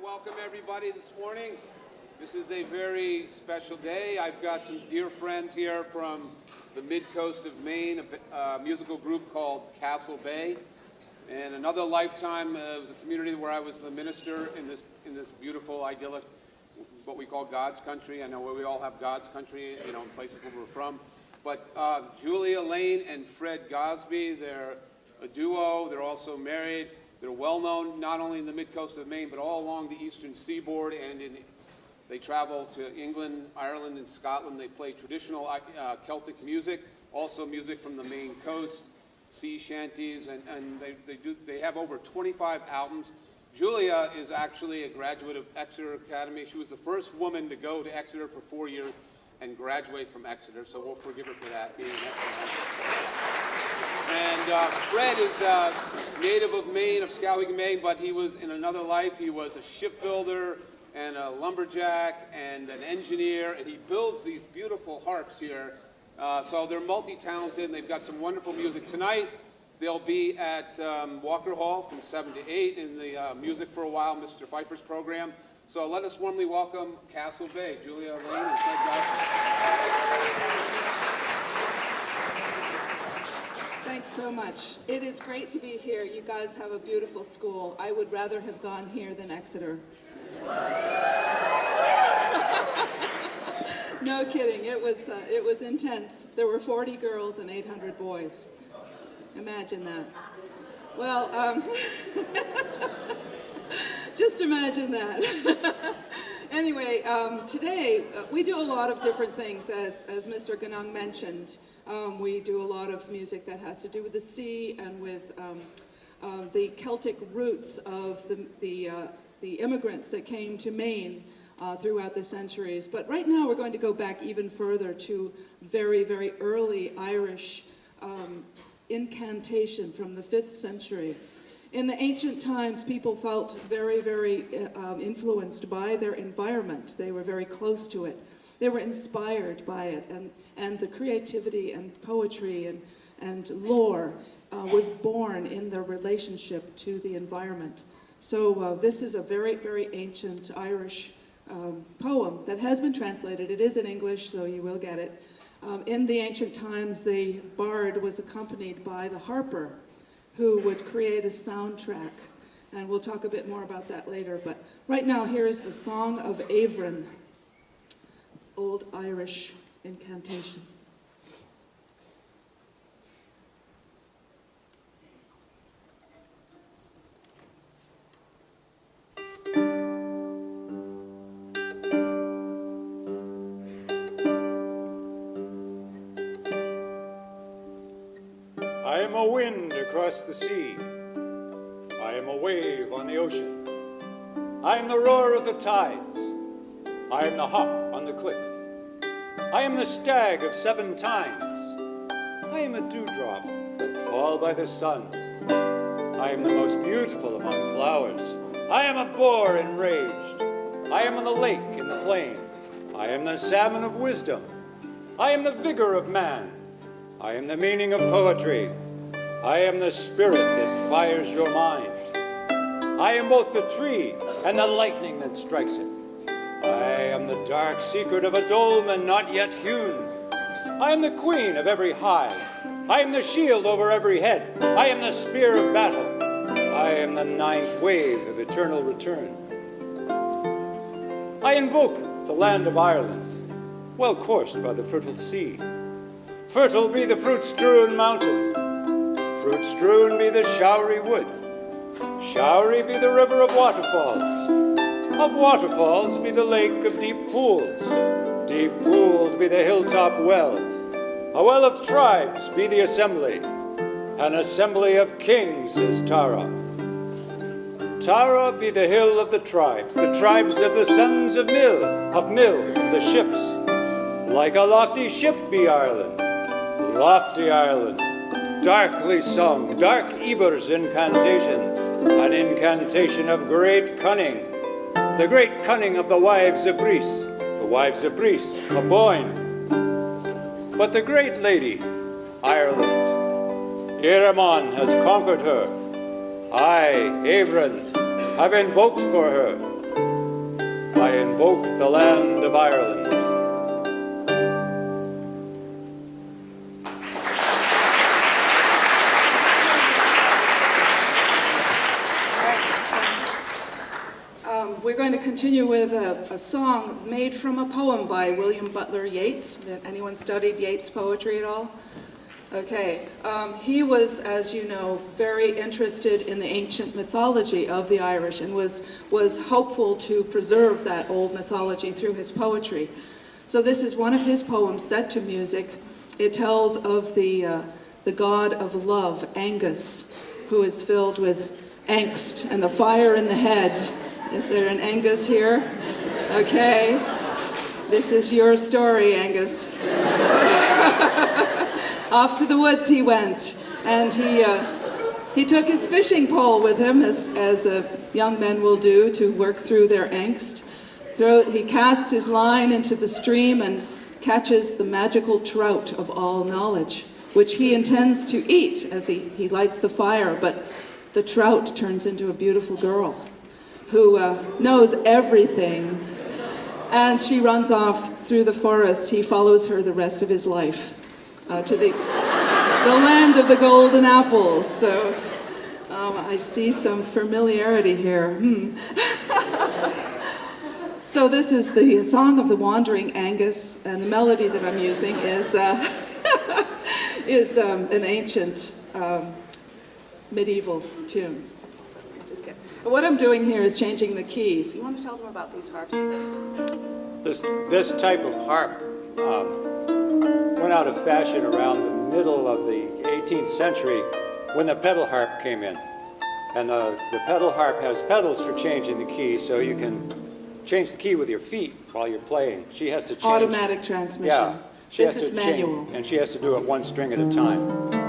welcome everybody this morning. This is a very special day. I've got some dear friends here from the mid-coast of Maine, a musical group called Castlebay. And another lifetime, it was a community where I was the minister in this beautiful, idyllic, what we call God's country. I know where we all have God's country, in places where we're from. But Julia Lane and Fred Gosby, they're a duo. They're also married. They're well known not only in the mid-coast of Maine, but all along the eastern seaboard. And they travel to England, Ireland, and Scotland. They play traditional Celtic music, also music from the Maine coast, sea shanties, and they have over 25 albums. Julia is actually a graduate of Exeter Academy. She was the first woman to go to Exeter for 4 years and graduate from Exeter, so we'll forgive her for that, being an Exeter. And Fred is native of Maine, of Skowhegan, Maine, but he was, in another life, he was a shipbuilder and a lumberjack and an engineer, and he builds these beautiful harps here. So they're multi-talented, and they've got some wonderful music. Tonight, they'll be at Walker Hall from 7 to 8 in the Music for a While, Mr. Pfeiffer's program. So let us warmly welcome Castlebay, Julia Lane and Fred Gosby. Thanks so much. It is great to be here. You guys have a beautiful school. I would rather have gone here than Exeter. No kidding. It was intense. There were 40 girls and 800 boys. Imagine that. Well, just imagine that. Anyway, today we do a lot of different things, as Mr. Ganung mentioned. We do a lot of music that has to do with the sea and with the Celtic roots of the immigrants that came to Maine throughout the centuries. But right now we're going to go back even further to very, very early Irish incantation from the 5th century. In the ancient times, people felt very, very influenced by their environment. They were very close to it. They were inspired by it, and the creativity and poetry and lore was born in their relationship to the environment. So this is a very, very ancient Irish poem that has been translated. It is in English, so you will get it. In the ancient times, the bard was accompanied by the harper, who would create a soundtrack. And we'll talk a bit more about that later. But right now, here is the Song of Avron, Old Irish incantation. I am a wind across the sea. I am a wave on the ocean. I am the roar of the tides. I am the hop on the cliff. I am the stag of 7 tines. I am a dewdrop that fall by the sun. I am the most beautiful among flowers. I am a boar enraged. I am on the lake in the plain. I am the salmon of wisdom. I am the vigor of man. I am the meaning of poetry. I am the spirit that fires your mind. I am both the tree and the lightning that strikes it. I am the dark secret of a dolmen not yet hewn. I am the queen of every hive. I am the shield over every head. I am the spear of battle. I am the 9th wave of eternal return. I invoke the land of Ireland, well coursed by the fertile sea. Fertile be the fruit-strewn mountain. Fruit-strewn be the showery wood. Showery be the river of waterfalls. Of waterfalls be the lake of deep pools. Deep-pooled be the hilltop well. A well of tribes be the assembly. An assembly of kings is Tara. Tara be the hill of the tribes of the sons of Mill, of the ships. Like a lofty ship be Ireland, lofty Ireland, darkly sung, dark Eber's incantation, an incantation of great cunning, the great cunning of the wives of Brees, of Boyne. But the great lady, Ireland, Eramon has conquered her. I, Avron, have invoked for her invoke the land of Ireland. We're going to continue with a song made from a poem by William Butler Yeats. Did anyone studied Yeats' poetry at all? Okay. He was, as you know, very interested in the ancient mythology of the Irish and was hopeful to preserve that old mythology through his poetry. So this is one of his poems set to music. It tells of the god of love, Angus, who is filled with angst and the fire in the head. Is there an Angus here? Okay. This is your story, Angus. Off to the woods he went, and he took his fishing pole with him, as young men will do, to work through their angst. He casts his line into the stream and catches the magical trout of all knowledge, which he intends to eat as he lights the fire, but the trout turns into a beautiful girl who knows everything, and she runs off through the forest. He follows her the rest of his life to the land of the golden apples. So I see some familiarity here. So this is the Song of the Wandering Angus, and the melody that I'm using is an ancient medieval tune. But what I'm doing here is changing the keys. You want to tell them about these harps? This type of harp went out of fashion around the middle of the 18th century when the pedal harp came in. And the pedal harp has pedals for changing the key, so you can change the key with your feet while you're playing. She has to change. Automatic transmission. Yeah. This is manual. And she has to do it one string at a time.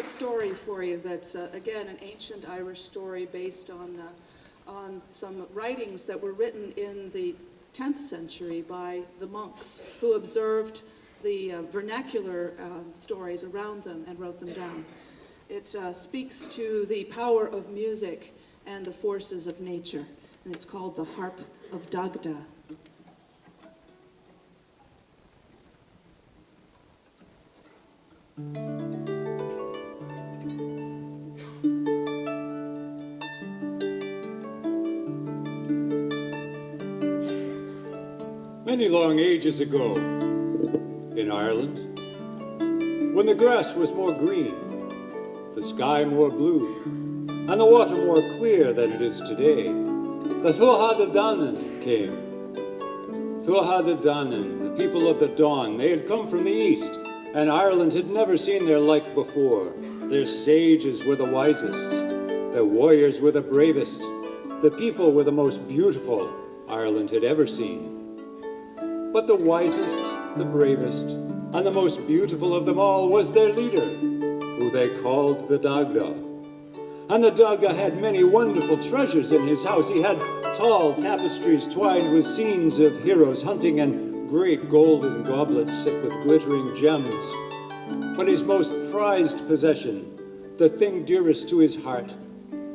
a story for you that's, again, an ancient Irish story based on some writings that were written in the 10th century by the monks who observed the vernacular stories around them and wrote them down. It speaks to the power of music and the forces of nature, and it's called The Harp of Dagda. Many long ages ago, in Ireland, when the grass was more green, the sky more blue, and the water more clear than it is today, the Tuatha Dé Danann came. Tuatha Dé Danann, the people of the dawn, they had come from the east, and Ireland had never seen their like before. Their sages were the wisest, their warriors were the bravest, the people were the most beautiful Ireland had ever seen. But the wisest, the bravest, and the most beautiful of them all was their leader, who they called the Dagda. And the Dagda had many wonderful treasures in his house. He had tall tapestries twined with scenes of heroes hunting and great golden goblets set with glittering gems. But his most prized possession, the thing dearest to his heart,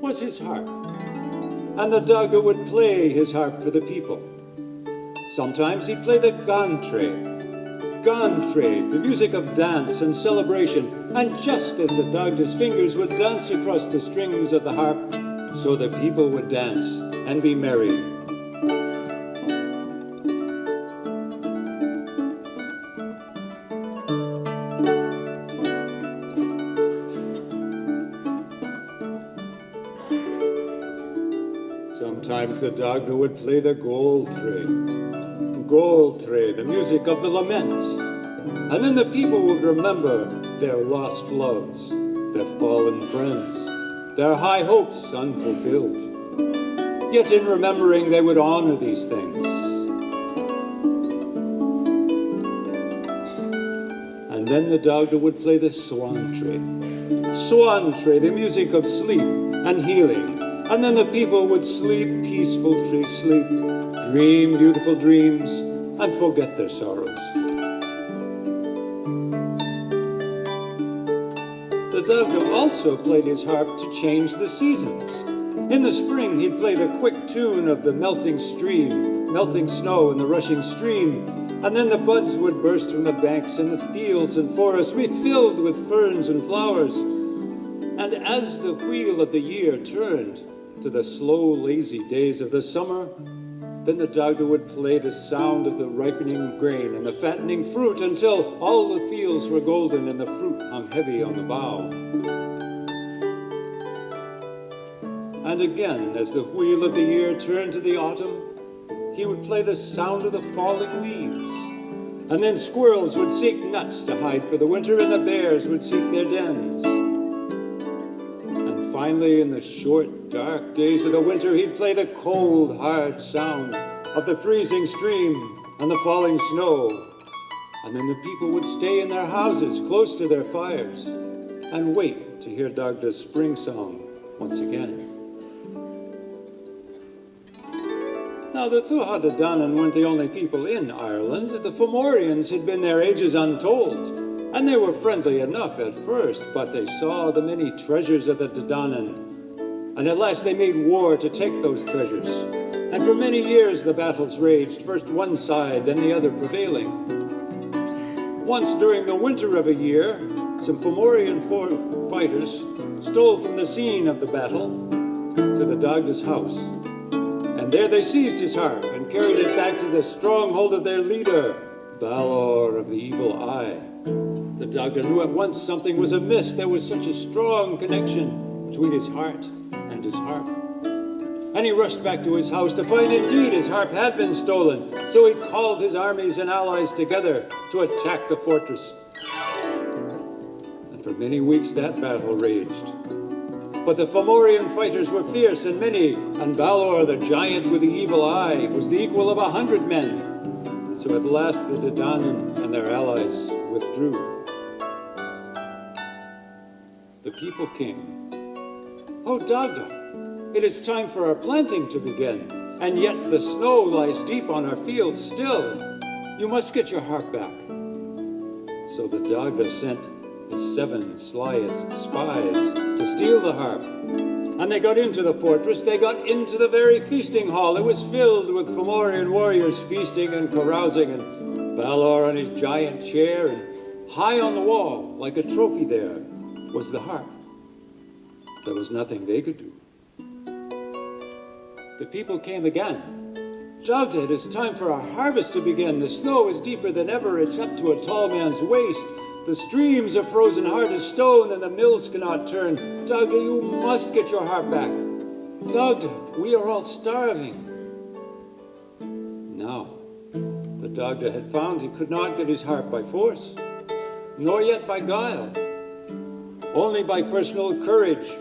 was his harp. And the Dagda would play his harp for the people. Sometimes he'd play the gantre, the music of dance and celebration, and just as the Dagda's fingers would dance across the strings of the harp, so the people would dance and be merry. Sometimes the Dagda would play the Goltre, the music of the laments. And then the people would remember their lost loves, their fallen friends, their high hopes unfulfilled. Yet in remembering, they would honor these things. And then the Dagda would play the Swantre, the music of sleep and healing. And then the people would sleep peaceful sleep, dream beautiful dreams, and forget their sorrows. The Dagda also played his harp to change the seasons. In the spring, he'd play the quick tune of the melting snow and the rushing stream, and then the buds would burst from the banks, and the fields and forests be filled with ferns and flowers. And as the wheel of the year turned to the slow, lazy days of the summer, then the Dagda would play the sound of the ripening grain and the fattening fruit until all the fields were golden and the fruit hung heavy on the bough. And again, as the wheel of the year turned to the autumn, he would play the sound of the falling leaves. And then squirrels would seek nuts to hide for the winter, and the bears would seek their dens. And finally, in the short, dark days of the winter, he'd play the cold, hard sound of the freezing stream and the falling snow. And then the people would stay in their houses close to their fires and wait to hear Dagda's spring song once again. Now, the Tuatha Dé Danann weren't the only people in Ireland. The Fomorians had been there ages untold, and they were friendly enough at first, but they saw the many treasures of the Dé Danann, and at last they made war to take those treasures. And for many years the battles raged, first one side, then the other prevailing. Once during the winter of a year, some Fomorian fighters stole from the scene of the battle to the Dagda's house. And there they seized his harp and carried it back to the stronghold of their leader, Balor of the Evil Eye. The Dagda knew at once something was amiss. There was such a strong connection between his heart and his harp. And he rushed back to his house to find indeed his harp had been stolen. So he called his armies and allies together to attack the fortress. And for many weeks that battle raged. But the Fomorian fighters were fierce and many, and Balor, the giant with the evil eye, was the equal of 100 men. So at last the Dé Danann and their allies withdrew. people came. "Oh, Dagda, it is time for our planting to begin, and yet the snow lies deep on our fields still. You must get your harp back." So the Dagda sent his 7 slyest spies to steal the harp. And they got into the fortress, they got into the very feasting hall. It was filled with Fomorian warriors feasting and carousing, and Balor on his giant chair, and high on the wall, like a trophy there, was the harp. There was nothing they could do. The people came again. "Dagda, it is time for our harvest to begin. The snow is deeper than ever. It's up to a tall man's waist. The streams are frozen hard as stone, and the mills cannot turn. Dagda, you must get your harp back. Dagda, we are all starving." Now, the Dagda had found he could not get his harp by force, nor yet by guile. Only by personal courage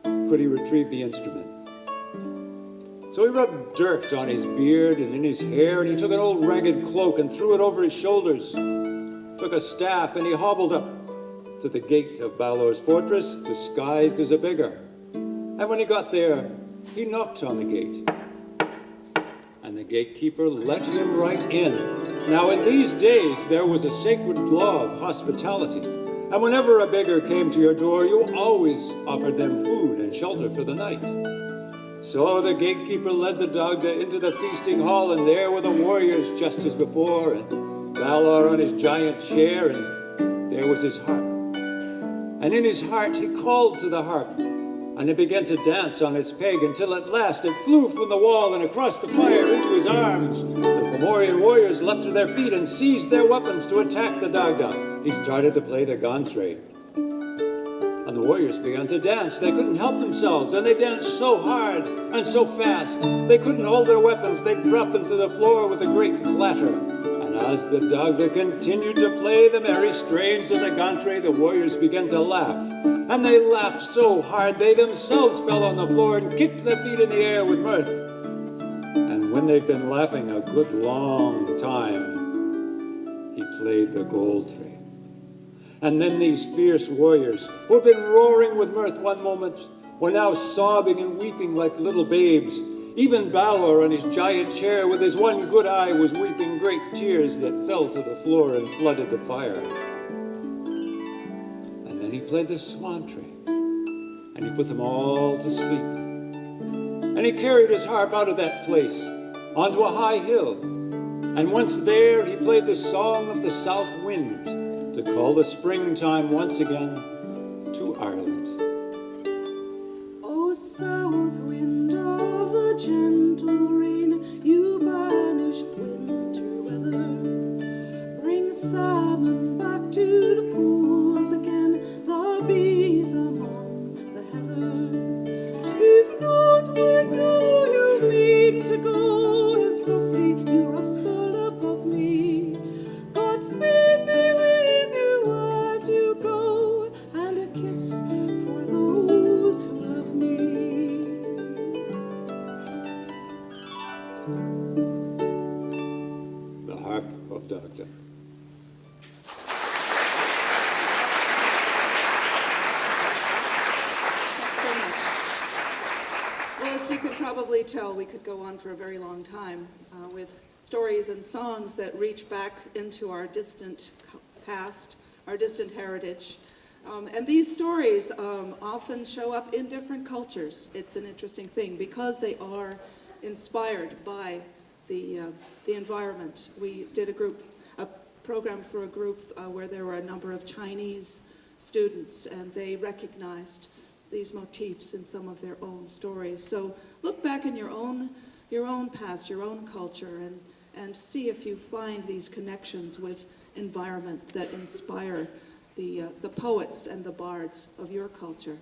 could he retrieve the instrument. So he rubbed dirt on his beard and in his hair, and he took an old ragged cloak and threw it over his shoulders, took a staff, and he hobbled up to the gate of Balor's fortress, disguised as a beggar. And when he got there, he knocked on the gate, and the gatekeeper let him right in. Now, in these days, there was a sacred law of hospitality, and whenever a beggar came to your door, you always offered them food and shelter for the night. So the gatekeeper led the Dagda into the feasting hall, and there were the warriors just as before, and Balor on his giant chair, and there was his harp. And in his heart he called to the harp, and it began to dance on its peg until at last it flew from the wall and across the fire into his arms. The Fomorian warriors leapt to their feet and seized their weapons to attack the Dagda. He started to play the gantre, and the warriors began to dance. They couldn't help themselves, and they danced so hard and so fast they couldn't hold their weapons. They dropped them to the floor with a great clatter. And as the Dagda continued to play the merry strains of the gantre, the warriors began to laugh. And they laughed so hard they themselves fell on the floor and kicked their feet in the air with mirth. And when they'd been laughing a good long time, he played the gold train. And then these fierce warriors, who had been roaring with mirth one moment, were now sobbing and weeping like little babes. Even Balor on his giant chair with his one good eye was weeping great tears that fell to the floor and flooded the fire. And then he played the swan train, and he put them all to sleep. And he carried his harp out of that place onto a high hill. And once there, he played the song of the south wind to call the springtime once again to Ireland. O south wind of the gentle rain, you banish winter weather. Bring salmon back to the pools again, the bees among the heather. If northward now you mean to go, as softly you rustle above me. Godspeed be with you as you go, and a kiss for those who love me. The harp of Dagda. Thanks so much. Well, as you could probably tell, we could go on for a very long time with stories and songs that reach back into our distant past, our distant heritage. And these stories often show up in different cultures. It's an interesting thing because they are inspired by the environment. We did a program for a group where there were a number of Chinese students, and they recognized these motifs in some of their own stories. So look back in your own past, your own culture, and see if you find these connections with environment that inspire the poets and the bards of your culture.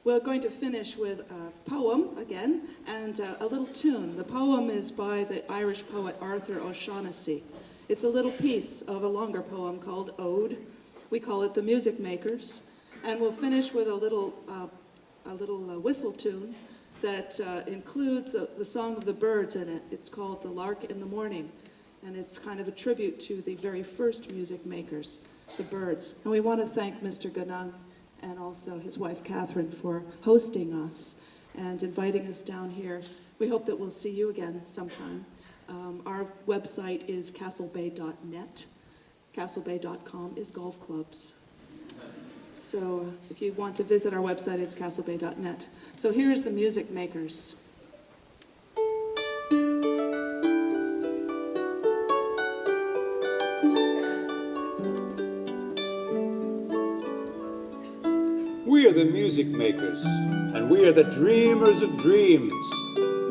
We're going to finish with a poem again and a little tune. The poem is by the Irish poet Arthur O'Shaughnessy. It's a little piece of a longer poem called Ode. We call it The Music Makers. And we'll finish with a little whistle tune that includes the song of the birds in it. It's called The Lark in the Morning, and it's kind of a tribute to the very first music makers, the birds. And we want to thank Mr. Ganang and also his wife Catherine for hosting us and inviting us down here. We hope that we'll see you again sometime. Our website is castlebay.net. Castlebay.com is golf clubs. So if you want to visit our website, it's castlebay.net. So here's the Music Makers. We are the music makers, and we are the dreamers of dreams,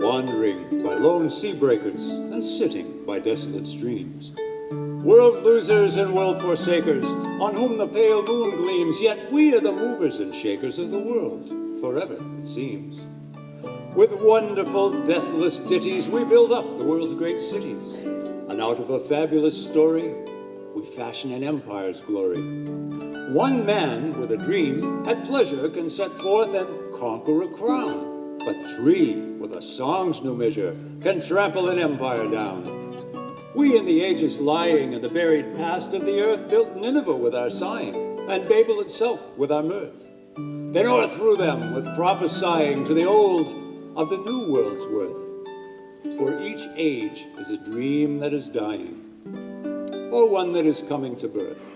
wandering by lone sea breakers and sitting by desolate streams. World losers and world forsakers, on whom the pale moon gleams, yet we are the movers and shakers of the world, forever it seems. With wonderful, deathless ditties, we build up the world's great cities, and out of a fabulous story, we fashion an empire's glory. One man with a dream at pleasure can set forth and conquer a crown, but three with a song's new measure can trample an empire down. We in the ages lying in the buried past of the earth built Nineveh with our sighing, and Babel itself with our mirth. Then o'erthrew them with prophesying to the old of the new world's worth. For each age is a dream that is dying, or one that is coming to birth.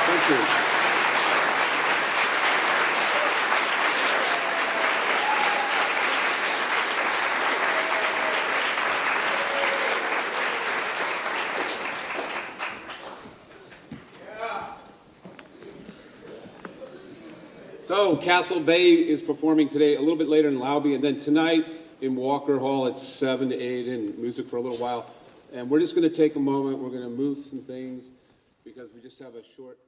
Thank you. So Castlebay is performing today a little bit later in Lobby, and then tonight in Walker Hall at 7 to 8 and music for a little while. And we're just going to take a moment. We're going to move some things because we just have a short